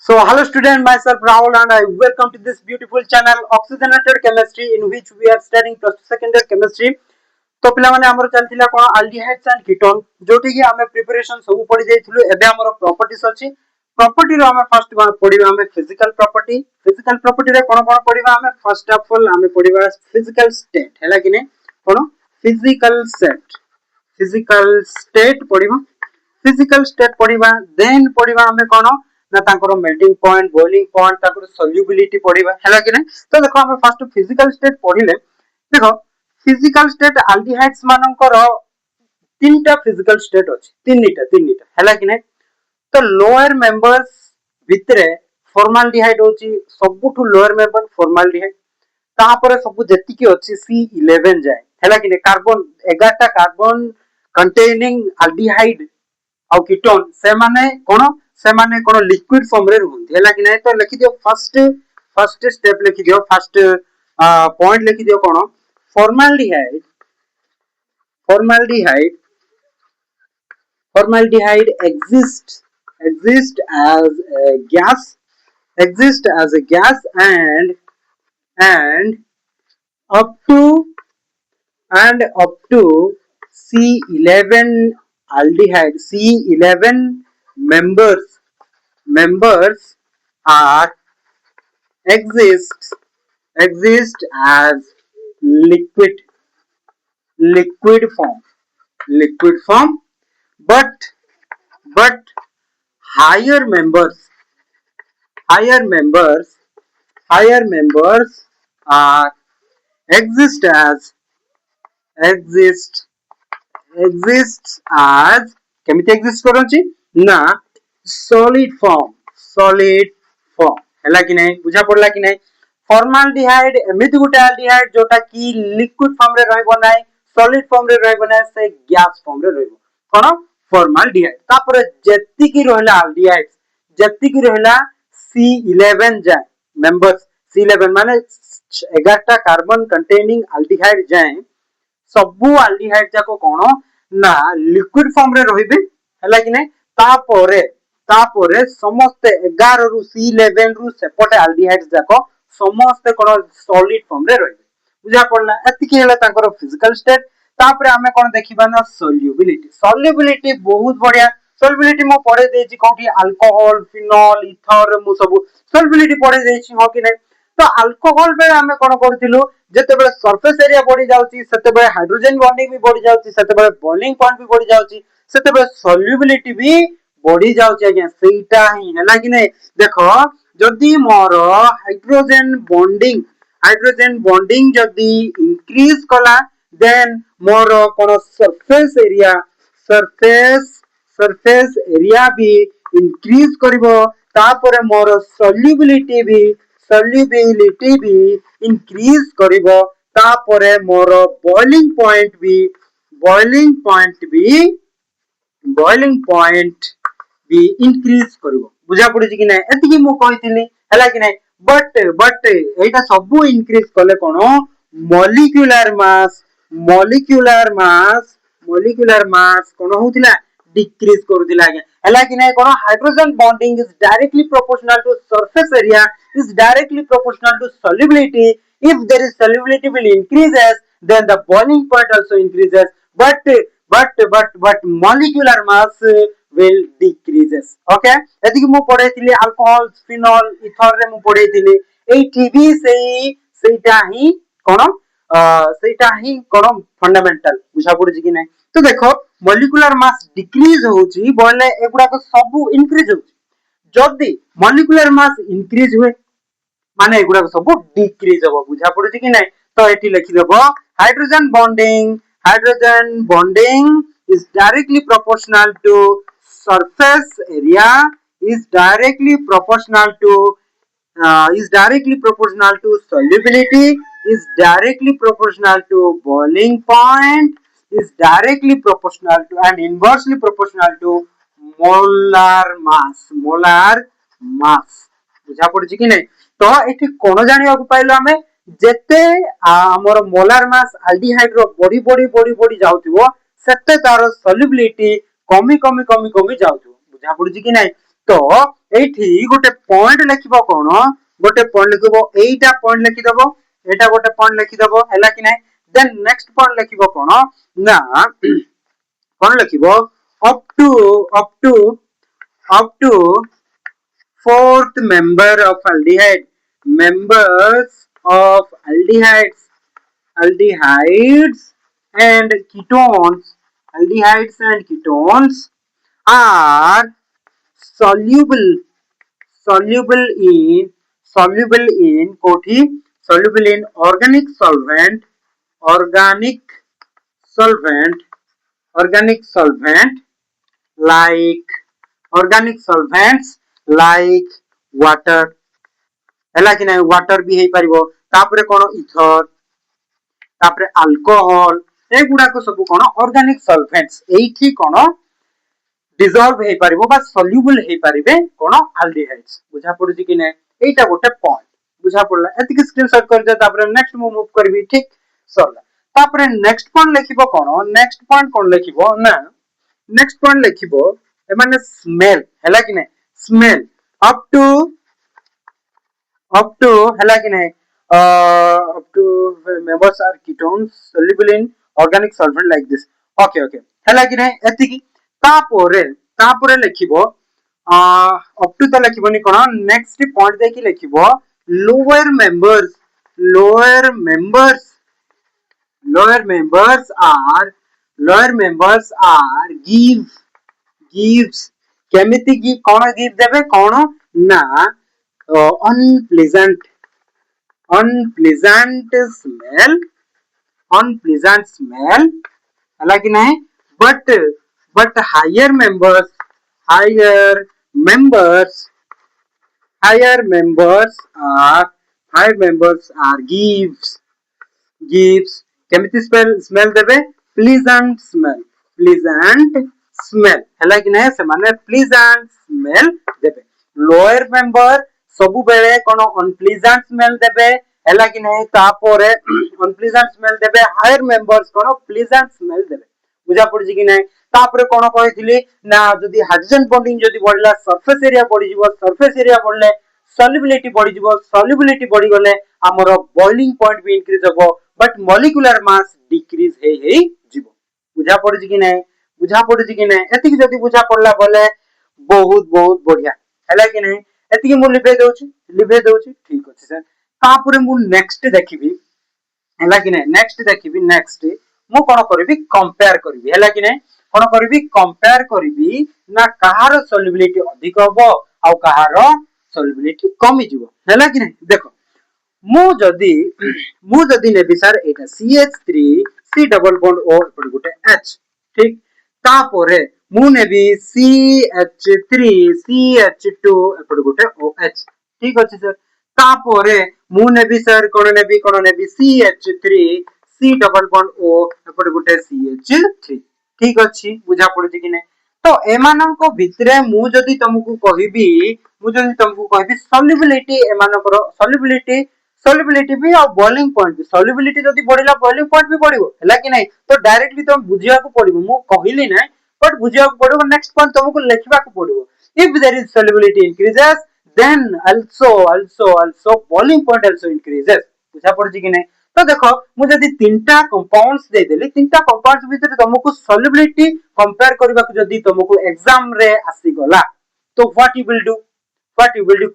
So, hello student, myself Rahul and I welcome to this beautiful channel Oxygenated Chemistry in which we are studying plus secondary chemistry. तो पिला माने हमर चलतिला कोन aldehydes and ketone जोटी कि हमें preparation सब पढि जाइथलु एबे हमर प्रॉपर्टीज अछि प्रॉपर्टी रो हमें फर्स्ट पढिबा हमें फिजिकल प्रॉपर्टी रे कोन कोन पढिबा हमें फर्स्ट ऑफ ऑल हमें पढिबा फिजिकल स्टेट हैला कि ने कोन फिजिकल स्टेट पढिबा फिजिकल स्टेट पढिबा देन पढिबा हमें कोन ना तांकर मेल्टिंग पॉइंट बॉइलिंग पॉइंट तांकर सॉल्युबिलिटी पढिबा हैला कि ने तो देखो हमें फर्स्ट फिजिकल स्टेट पढिले देखो फिजिकल स्टेट अल्डिहाइड्स मानकर तीनटा फिजिकल स्टेट अछि तीनटा हैला कि ने तो लोअर मेंबर्स भितरे फॉर्माल्डिहाइड होची सबुठु लोअर मेंबर फॉर्माल्डिहाइड तापर सब जेति की अछि C11 जाय हैला कि ने कार्बन 11 टा कार्बन कंटेनिंग अल्डिहाइड और कीटोन से माने कोन लिक्विड फॉर्म रे रहउंती हैला कि नै तो लिखि दियो फर्स्ट स्टेप लिखि दियो फर्स्ट पॉइंट लिखि दियो कोन formaldehyde formaldehyde formaldehyde exist as a gas and up to C11 aldehyde C11 members are exist as liquid liquid form but higher members higher members higher members are exist as exist exists as केमिति exist करूची ना solid form हैला कि नहीं बुझा पड़ला कि नहीं फॉर्माल्डिहाइड एमिति गुटे अल्डिहाइड जोटा कि लिक्विड फॉर्म रे रहइबो नाही सॉलिड फॉर्म रे रहइबो नाही से गैस फॉर्म रे रहइबो कोन फॉर्माल्डिहाइड तापर जेति की रहला अल्डिहाइड जेति की रहला C11 जाय मेंबर्स C11 माने 11 टा कार्बन कंटेनिंग अल्डिहाइड जाय सबु अल्डिहाइड जाको कोन ना लिक्विड फॉर्म रे रहिबे हैला कि नै तापरे समस्त 11 रु C11 रु सेपटे अल्डिहाइड्स जाको समस्त कोन सॉलिड फॉर्म रे रहिबे बुझा पड़ला एति की हैला तांकर फिजिकल स्टेट तापरे हमें कोन देखिबा ना सॉल्युबिलिटी बहुत बढ़िया सॉल्युबिलिटी मो पढे देछि कोठी अल्कोहल फिनोल इथर मु सब सॉल्युबिलिटी पढे देछि हो कि नै तो अल्कोहल बे हमें कोन करथिलु जेते बेले सरफेस एरिया बढ़ी जाउची सेते बेले हाइड्रोजन बॉन्डिंग भी बढ़ी जाउची सेते बेले बॉइलिंग पॉइंट भी बढ़ी जाउची सेते बेले सॉल्युबिलिटी भी बढ़ी जाउची आज्ञा सेटा ही हैला कि नै देखो जदी मोर हाइड्रोजन बॉन्डिंग जदी इंक्रीज कला देन मोर कोन सरफेस एरिया भी इंक्रीज करिवो तापरे मोर सॉल्युबिलिटी भी इंक्रीज करिवो तापरे मोर बॉइलिंग पॉइंट भी इंक्रीज करिवो बुझा पड़ी कि नै एति की मु कहितली हैला कि नै बट एटा सब इंक्रीज कले कोन मॉलिक्यूलर मास कोन होतिला डिक्रीज करूतिला आगे हैला कि नै कोन hydrogen bonding is directly proportional to surface area is directly proportional to solubility. If there is solubility will increases, then the boiling point also increases. But molecular mass will decreases. Okay? एति कि मु पढैतिली alcohol, phenol, ether रे मु पढैतिली एठी भी सेटा ही कोन fundamental बुझा पड़छि कि नै तो देखो मॉलिक्यूलर मास डिक्रीज होउची बोले एगुडा को सब इंक्रीज होउची जदी मॉलिक्यूलर मास इंक्रीज हुए माने एगुडा सब डिक्रीज हो बुझा पड़छि कि नै तो एठी लिखि देबो hydrogen bonding is directly proportional to surface area is directly proportional to solubility is directly proportional to boiling point is directly proportional to and inversely proportional to molar mass बुझा पड़छि कि नै तो एठी कोन जानिया को पाइलो हमें जेते हमर मोलार मास अल्डिहाइड रो बड़ी जाउथिबो सेते तार सॉल्युबिलिटी कमी जाउथिबो बुझा पड़छि कि नै तो एठी गोटे पॉइंट लिखिबो कोन गोटे पॉइंट लिखिबो एटा पॉइंट लिखि दबो एटा गोटे पॉइंट लिखि दबो हैला कि नै देन नेक्स्ट पॉइंट लिखिबो कोन ना कोन लिखिबो up to fourth member of aldehyde members of aldehydes and ketones are soluble soluble in कोठी soluble in organic solvent organic solvent like organic solvents like water हैला कि नै वाटर भी हे परिबो तापरे कोन इथर तापरे alcohol एगुडा को सब कोन ऑर्गेनिक सॉल्वेंट्स एठी कोन डिसॉल्व हे परिबो बा सॉल्युबल हे परिबे कोन एल्डिहाइड्स बुझा पड़ुची कि नै एटा गोटे पॉइंट बुझा पड़ला एतिक स्क्रीनशॉट कर दे तापरे नेक्स्ट मूव करबी ठीक सरला तापरे नेक्स्ट पॉइंट लिखिबो कोन नेक्स्ट पॉइंट कोन लिखिबो ना नेक्स्ट पॉइंट लिखिबो ए माने स्मेल हैला कि नै स्मेल अप टू हैला कि नै up to members are ketones soluble in organic solvent like this okay हैला कि नै एतिकी तापरे लिखिबो up to त लिखिबोनी कोन नेक्स्ट पॉइंट देखि लिखिबो lower members are gives केमिति की कोन गिव देबे कोन ना unpleasant smell हैला कि नै but higher members are gives केमिति स्मेल देबे pleasant smell हैला कि नै से माने pleasant smell देबे लोअर मेंबर सबु बेले कोन अनप्लीजेंट स्मेल देबे हैला कि नै तापोरे अनप्लीजेंट स्मेल देबे हायर मेंबर्स कोन प्लीजेंट स्मेल देबे बुझा पड़छि कि नै तापोरे कोन कहितली ना जदी हाइड्रोजन बॉन्डिंग जदी बढ़ला सरफेस एरिया बढ़ले सॉल्युबिलिटी बढ़ी गले हमर बॉइलिंग पॉइंट भी इंक्रीज होबो बट मॉलिक्यूलर मास डिक्रीज हे जिवो बुझा पड़छि कि नै एतिक जदी बुझा पड़ला बोले बहुत बढ़िया हैला कि नै एतिक मु लिभे दोछि ठीक अछि सर तापुरे मु नेक्स्ट देखिबी हैला कि नै नेक्स्ट मु कोन करबी कंपेयर करबी हैला कि नै कोन करबी कंपेयर करबी ना कहार सॉल्युबिलिटी अधिक होबो आ कहार सॉल्युबिलिटी कमी जिवो हैला कि नै देखो मु जदी नेबी सर एटा CH3 C double bond O एपड गुटे H ठीक तापोरे मु नेबी CH3 CH2 एपड गुटे OH ठीक अछि सर तापोरे मु नेबी सर कोन नेबी CH3 C double bond O एपड गुटे CH3 ठीक अछि बुझा पड़छि कि नै तो एमानन को भितरे मु जदी तुमको कहिबी सॉल्युबिलिटी एमानकर सॉल्युबिलिटी भी और बॉइलिंग पॉइंट भी सॉल्युबिलिटी जदी बढ़िला बॉइलिंग पॉइंट भी बढ़िबो हैला कि नै तो डायरेक्टली तुम बुझिया को पड़िबो मु कहिली नै बट बुझिया को पड़िबो नेक्स्ट पॉइंट तुमको लिखबा को पड़िबो if there is solubility increases then also boiling point also increases बुझा पड़छि कि नै तो देखो मु जदी तीनटा कंपाउंड्स दे देली तीनटा कंपाउंड्स भीतर तुमको सॉल्युबिलिटी कंपेयर करबा को जदी तुमको एग्जाम रे आसी गला तो what you will do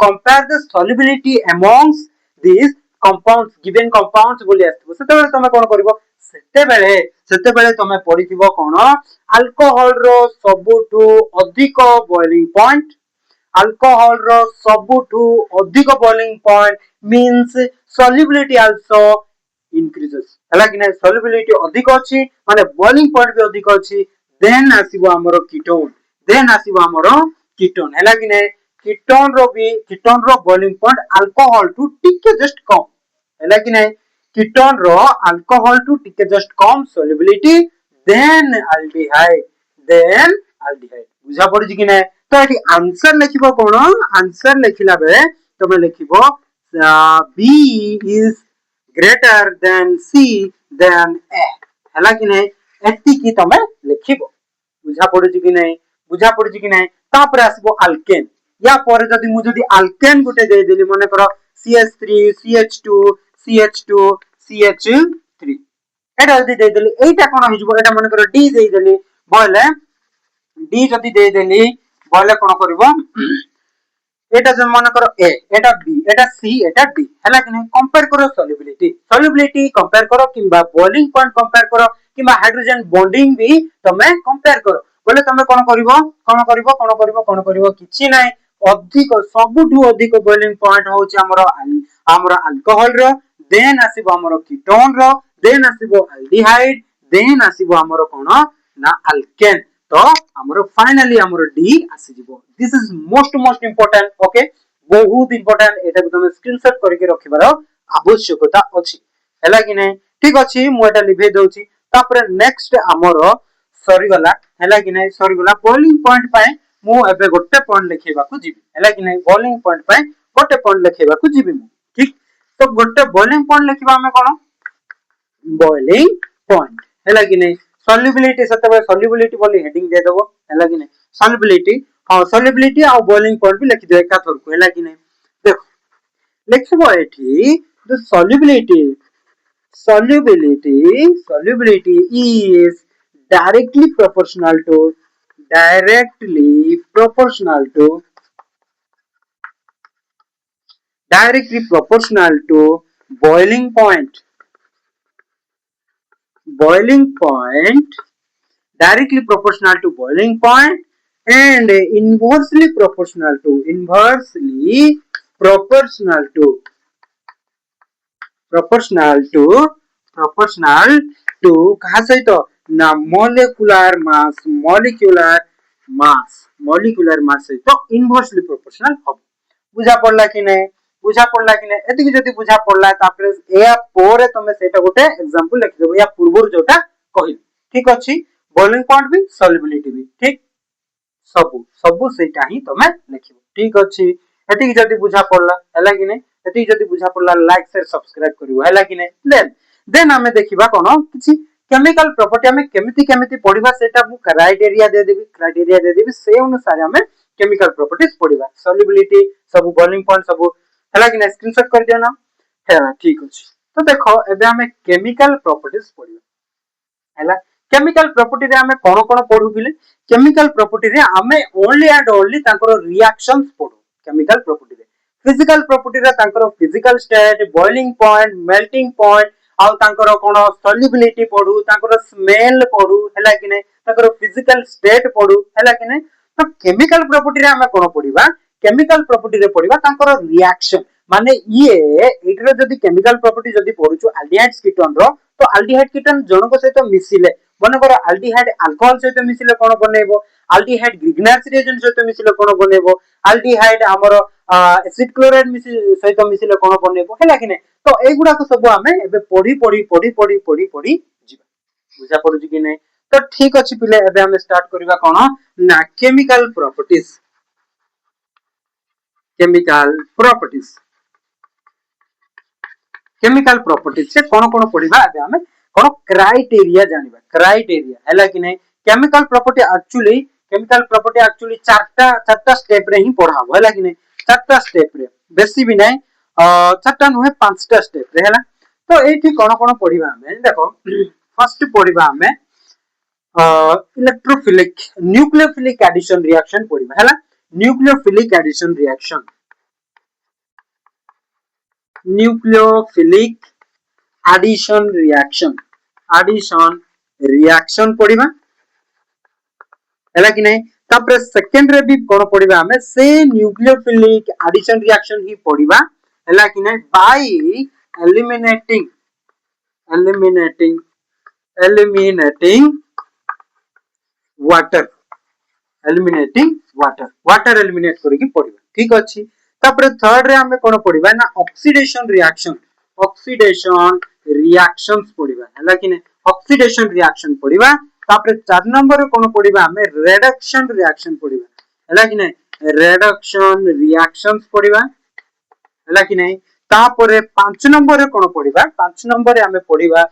compare the solubility amongst these compounds given compounds बोली आस्तबो सेते बेले तुम कोन करबो सेते बेले तुम पढिथिबो कोन अल्कोहल रो सबुठु अधिक बॉइलिंग पॉइंट अल्कोहल रो सबुठु अधिक boiling point means solubility also increases हला कि नै solubility अधिक अछि माने बॉइलिंग पॉइंट भी अधिक अछि देन आसीबो हमरो कीटोन हला कि नै कीटोन रो बॉइलिंग पॉइंट अल्कोहल टू टिके जस्ट कम हला कि नै कीटोन रो अल्कोहल टू टिके जस्ट कम solubility देन aldehyde बुझा पड़छि कि नै तो एठी आंसर लिखिबो कोन आंसर लिखिला बेले तमे लिखिबो B is greater than C than A हला कि नै एति की तमे लिखिबो बुझा पड़छि कि नै तापर आसीबो अल्केन या पर जदि मु जदि अल्केन गुटे दे देली माने करो CH3 CH2 CH2 CH3 एटा जदि दे देली एटा कोन हिजबो एटा माने करो D दे देली बोले D जदि दे देली बोले कोन करबो एटा जो मन करो ए एटा बी एटा सी एटा डी हैला कि नहीं कंपेयर करो सॉल्युबिलिटी कंपेयर करो किबा बॉइलिंग पॉइंट कंपेयर करो किबा हाइड्रोजन बॉन्डिंग भी तमे कंपेयर करो बोले तमे कोन करिवो किछि नाही अधिक सबुठु अधिक बॉइलिंग पॉइंट होची हमरो अल्कोहल रो देन आसीबो हमरो कीटोन रो देन आसीबो एल्डिहाइड देन आसीबो हमरो कोन ना अल्केन तो हमरो फाइनली हमरो डी आसी जिवो this is most important okay बहुत इंपोर्टेंट एटा तुम स्क्रीनशॉट करके रखिबार आवश्यकता अछि हैला कि नै ठीक अछि मु एटा लिखै दउची तापर नेक्स्ट हमरो सरी गला हैला कि नै सरी गला बॉइलिंग पॉइंट पाए मु एबे गोटे पॉइंट लिखैबा को जिबी हैला कि नै बॉइलिंग पॉइंट पाए गोटे पॉइंट लिखैबा को जिबी मु ठीक तो गोटे बॉइलिंग पॉइंट लिखिबा हमें कोन बॉइलिंग पॉइंट हैला कि नै सॉल्युबिलिटी सतबे सॉल्युबिलिटी बोली हेडिंग दे देबो हैला कि नै सॉल्युबिलिटी हां सॉल्युबिलिटी आ बॉइलिंग पॉइंट भी लिख दे एका थर को हैला कि नै देखो लिखबो एठी the solubility is directly proportional to boiling point directly proportional to boiling point and inversely proportional to कहा सहित ना molecular mass सहित इनवर्सली प्रोपोर्शनल हो बुझा पड़ला कि नहीं एति जति बुझा पड़ला तापर या पोरे तमे सेटा गोटे एग्जांपल लिख देबो या पूर्वरु जोटा कहि ठीक अछि बॉइलिंग पॉइंट भी सॉल्युबिलिटी भी ठीक सबु सेटा ही तमे लिखिबो ठीक अछि एति जति बुझा पड़ला हैला कि नहीं एति जति बुझा पड़ला लाइक शेयर सब्सक्राइब करिवो हैला कि नहीं देन हमें देखिबा कोन किछि केमिकल प्रॉपर्टी हमें केमिति पढिबा सेटा मु क्राइटेरिया दे देबी से अनुसार हमें केमिकल प्रॉपर्टीज पढिबा सॉल्युबिलिटी सब बॉइलिंग पॉइंट सब हैला कि स्क्रीनशॉट कर दियो ना हैला ठीक अछि तो देखो एबे हमें केमिकल प्रॉपर्टीज पढिबा हैला केमिकल प्रॉपर्टी रे हमें कोन पढुबिले केमिकल प्रॉपर्टी रे हमें ओनली एंड ओनली तांकर रिएक्शंस पढु केमिकल प्रॉपर्टी रे फिजिकल प्रॉपर्टी रे तांकर physical state boiling point melting point आउ तांकर कोन सॉल्युबिलिटी पढु तांकर स्मेल पढु हैला कि नै तांकर फिजिकल स्टेट पढु हैला कि नै तो केमिकल प्रॉपर्टी रे हमें कोन पढिबा केमिकल प्रॉपर्टी रे पढिबा तांकर रिएक्शन माने ये एटरे जदी केमिकल प्रॉपर्टी जदी पढुछु एल्डिहाइड कीटोन रो तो एल्डिहाइड कीटोन जनक सहित मिसिले मन कर एल्डिहाइड अल्कोहल सहित मिसिले कोन बनेबो एल्डिहाइड ग्रिग्नार्स रिएजेंट सहित मिसिले कोन बनेबो एल्डिहाइड हमर एसिड क्लोराइड मिसि सहित मिसिले कोन बनेबो हैला कि नै तो एगुडा को सब हमें एबे पढी जिबा बुझा पडुची कि नै तो ठीक अछि पिले एबे हम स्टार्ट करबा कोन ना केमिकल प्रॉपर्टीज से कोन पढिबा एबे हमें कोन क्राइटेरिया जानिबा क्राइटेरिया हैला कि नै केमिकल प्रॉपर्टी एक्चुअली चारटा स्टेप रे ही पढाबो हैला कि नै चारटा स्टेप रे बेसी भी नै चारटा नुहे पांचटा स्टेप रे हैला तो एठी कोन पढिबा हमें देखो फर्स्ट पढिबा हमें इलेक्ट्रोफिलिक न्यूक्लियोफिलिक एडिशन रिएक्शन पढिबा हैला न्यूक्लियोफिलिक एडिशन रिएक्शन पढिबा हैला कि नै तापर सेकंड रे भी कोन पढिबा हमें से न्यूक्लियोफिलिक एडिशन रिएक्शन ही पढिबा हैला कि नै बाय eliminating water eliminate करके पढिबा ठीक अछि तापर थर्ड रे हमें कोन पढिबा ना ऑक्सीडेशन रिएक्शंस पढिबा हैला कि नै ऑक्सीडेशन रिएक्शन पढिबा तापर 4 नंबर रे कोन पढिबा हमें रिडक्शन रिएक्शन पढिबा हैला कि नै रिडक्शन रिएक्शंस पढिबा हैला कि नै तापर 5 नंबर रे कोन पढिबा 5 नंबर रे हमें पढिबा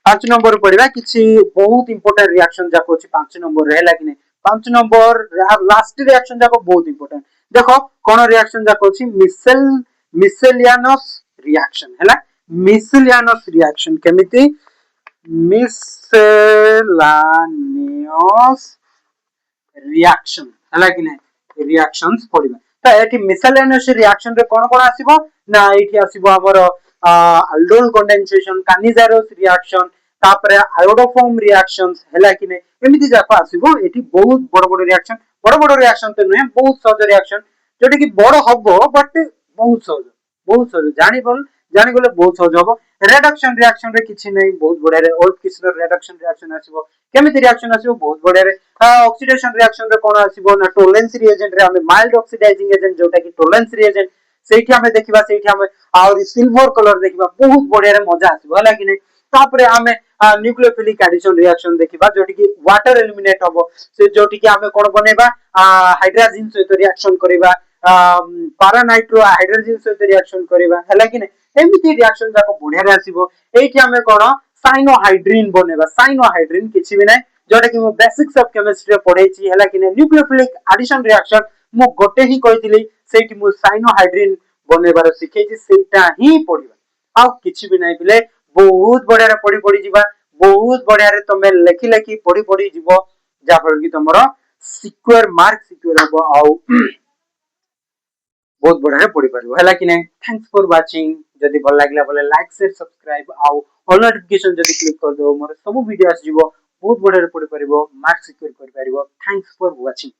5 नंबर पढिबा किछि बहुत इंपोर्टेंट रिएक्शन जाको अछि 5 नंबर रे हैला कि नै 5 नंबर लास्ट रिएक्शन जाको बहुत इंपोर्टेंट देखो कोन रिएक्शन जाको अछि मिसेलियानस रिएक्शन हैला मिसेलियानस रिएक्शन केमिति मिसेलानियस रिएक्शन हैला कि नै रिएक्शंस पडिबा त एठी मिसेलानियस रिएक्शन रे कोन कोन आसीबो ना एठी आसीबो हमर aldol condensation कानिजारोस रिएक्शन तापरे आयोडोफॉर्म रिएक्शंस हैला कि नै एमिति जाको आसीबो एठी बहुत बड़ बड़ रिएक्शन त नै बहुत सहज रिएक्शन जोटा कि बड़ हबो बट बहुत सहज जानि गले बहुत सहज हबो रिडक्शन रिएक्शन रे किछि नै बहुत बढिया रे और किछि रिडक्शन रिएक्शन आसीबो केमिति रिएक्शन आसीबो बहुत बढिया रे ऑक्सीडेशन रिएक्शन रे कोन आसीबो ना टोलेंस रिएजेंट रे हमें माइल्ड ऑक्सीडाइजिंग एजेंट जोटा कि टोलेंस रिएजेंट सेठी हमें देखिबा सेठी हमें और सिल्वर कलर देखिबा बहुत बढिया रे मजा आसीबो हला कि नै तापरे हमें न्यूक्लियोफिलिक एडिशन रिएक्शन देखिबा जोटी कि वाटर एलिमिनेट हबो से जोटी कि हमें कोन बनेबा हाइड्रोजन सहित रिएक्शन करिबा पारानाइट्रो हाइड्रोजन सहित रिएक्शन करिबा हला कि नै एमिति रिएक्शन जाको बढिया रे आसीबो एठी हमें कोन साइनोहाइड्रिन बनेबा साइनोहाइड्रिन किछि भी नै जोटा कि मो बेसिक्स ऑफ केमिस्ट्री रे पढैछि हला कि नै न्यूक्लियोफिलिक एडिशन रिएक्शन मो गोटे ही कहितली सेठी मो साइनोहाइड्रिन बनेबार सिखैछि सेटा ही पढिबा आ किछि भी नै बिले बहुत बढ़िया रे पढी जिबा बहुत बढ़िया रे तमे लेखि लेखि पढी जिवो जा फल कि तमरो सिक्योर मार्क सिक्योर हबो आ बहुत बढ़िया रे पढी परिबो हला कि नै थैंक्स फॉर वाचिंग जदि भल लागला बोले लाइक शेयर सब्सक्राइब आ ऑल नोटिफिकेशन जदि क्लिक कर दो मोर सब वीडियो आस जिवो बहुत बढ़िया रे पढी परिबो मार्क सिक्योर कर परिबो थैंक्स फॉर वाचिंग